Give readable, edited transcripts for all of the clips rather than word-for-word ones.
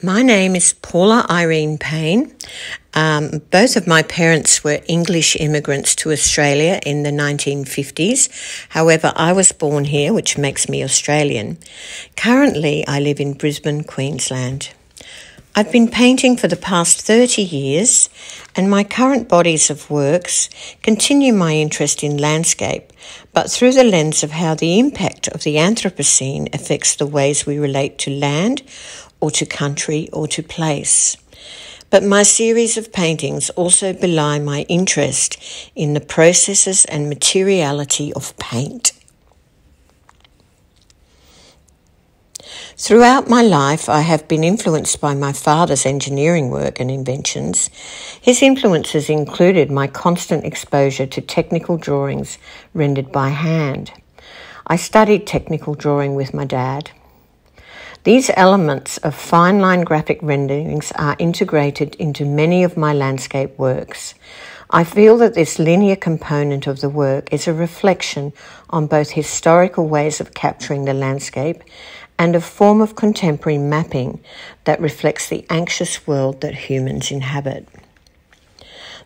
My name is Paula Irene Payne. Both of my parents were English immigrants to Australia in the 1950s. However, I was born here, which makes me Australian. Currently, I live in Brisbane, Queensland. I've been painting for the past 30 years, and my current bodies of works continue my interest in landscape, but through the lens of how the impact of the Anthropocene affects the ways we relate to land, or to country, or to place. But my series of paintings also belie my interest in the processes and materiality of paint. Throughout my life, I have been influenced by my father's engineering work and inventions. His influences included my constant exposure to technical drawings rendered by hand. I studied technical drawing with my dad. These elements of fine-line graphic renderings are integrated into many of my landscape works. I feel that this linear component of the work is a reflection on both historical ways of capturing the landscape and a form of contemporary mapping that reflects the anxious world that humans inhabit.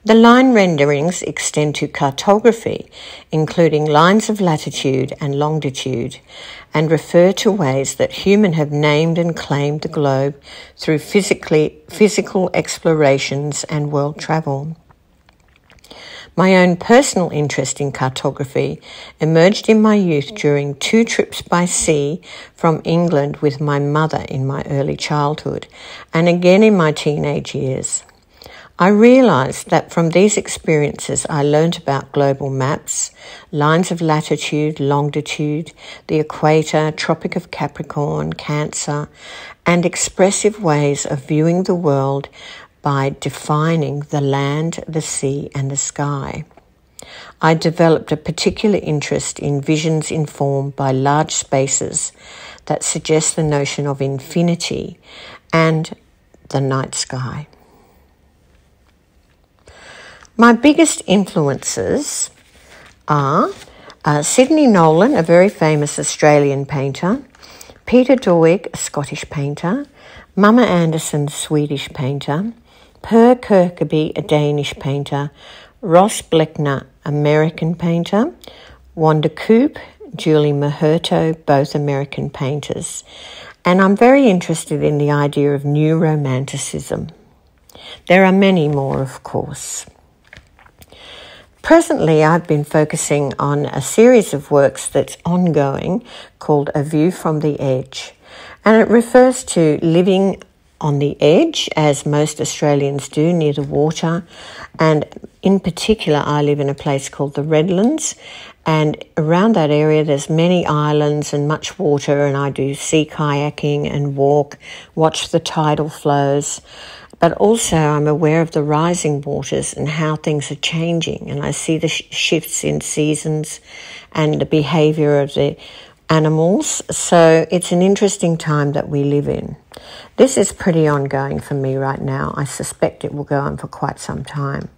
The line renderings extend to cartography, including lines of latitude and longitude, and refer to ways that humans have named and claimed the globe through physical explorations and world travel. My own personal interest in cartography emerged in my youth during 2 trips by sea from England with my mother in my early childhood, and again in my teenage years. I realised that from these experiences I learnt about global maps, lines of latitude, longitude, the equator, Tropic of Capricorn, Cancer, and expressive ways of viewing the world by defining the land, the sea, and the sky. I developed a particular interest in visions informed by large spaces that suggest the notion of infinity and the night sky. My biggest influences are Sidney Nolan, a very famous Australian painter, Peter Doig, a Scottish painter, Mama Anderson, a Swedish painter, Per Kirkeby, a Danish painter, Ross Bleckner, American painter, Wanda Coop, Julie Maherto, both American painters. And I'm very interested in the idea of new romanticism. There are many more, of course. Presently, I've been focusing on a series of works that's ongoing called A View from the Edge. And it refers to living on the edge, as most Australians do, near the water. And in particular, I live in a place called the Redlands. And around that area, there's many islands and much water. And I do sea kayaking and watch the tidal flows. But also I'm aware of the rising waters and how things are changing. And I see the shifts in seasons and the behaviour of the animals. So it's an interesting time that we live in. This is pretty ongoing for me right now. I suspect it will go on for quite some time.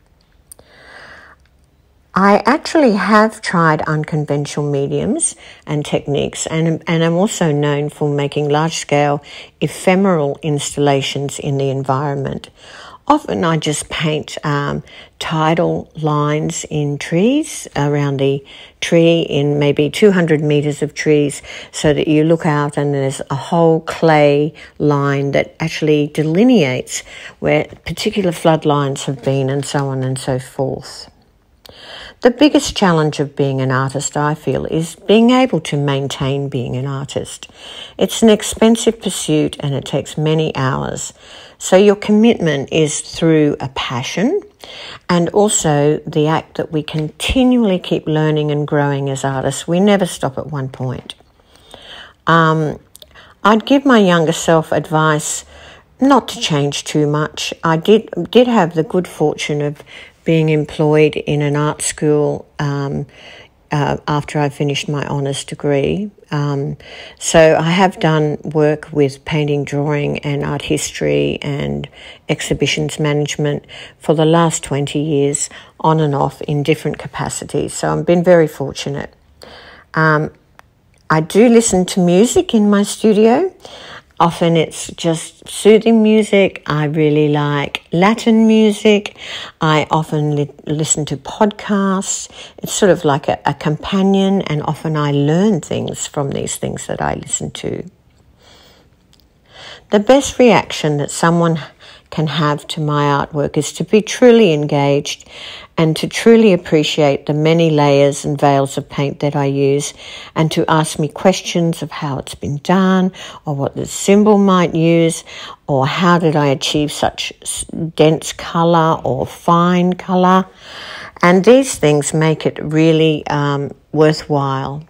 I actually have tried unconventional mediums and techniques, and I'm also known for making large-scale ephemeral installations in the environment. Often I just paint tidal lines in trees, around the tree in maybe 200 metres of trees, so that you look out and there's a whole clay line that actually delineates where particular flood lines have been, and so on and so forth. The biggest challenge of being an artist, I feel, is being able to maintain being an artist. It's an expensive pursuit and it takes many hours. So your commitment is through a passion and also the act that we continually keep learning and growing as artists. We never stop at one point. I'd give my younger self advice not to change too much. I did have the good fortune of being employed in an art school after I finished my honours degree. So I have done work with painting, drawing and art history and exhibitions management for the last 20 years, on and off in different capacities. So I've been very fortunate. I do listen to music in my studio. Often it's just soothing music. I really like Latin music. I often listen to podcasts. It's sort of like a companion, and often I learn things from these things that I listen to. The best reaction that someone can have to my artwork is to be truly engaged and to truly appreciate the many layers and veils of paint that I use, and to ask me questions of how it's been done, or what the symbol might use, or how did I achieve such dense colour or fine colour. And these things make it really worthwhile.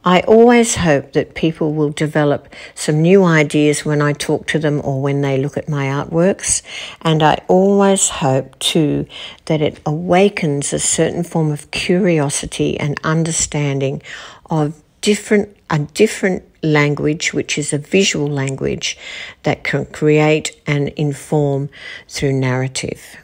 I always hope that people will develop some new ideas when I talk to them or when they look at my artworks. And I always hope too that it awakens a certain form of curiosity and understanding of a different language, which is a visual language that can create and inform through narrative.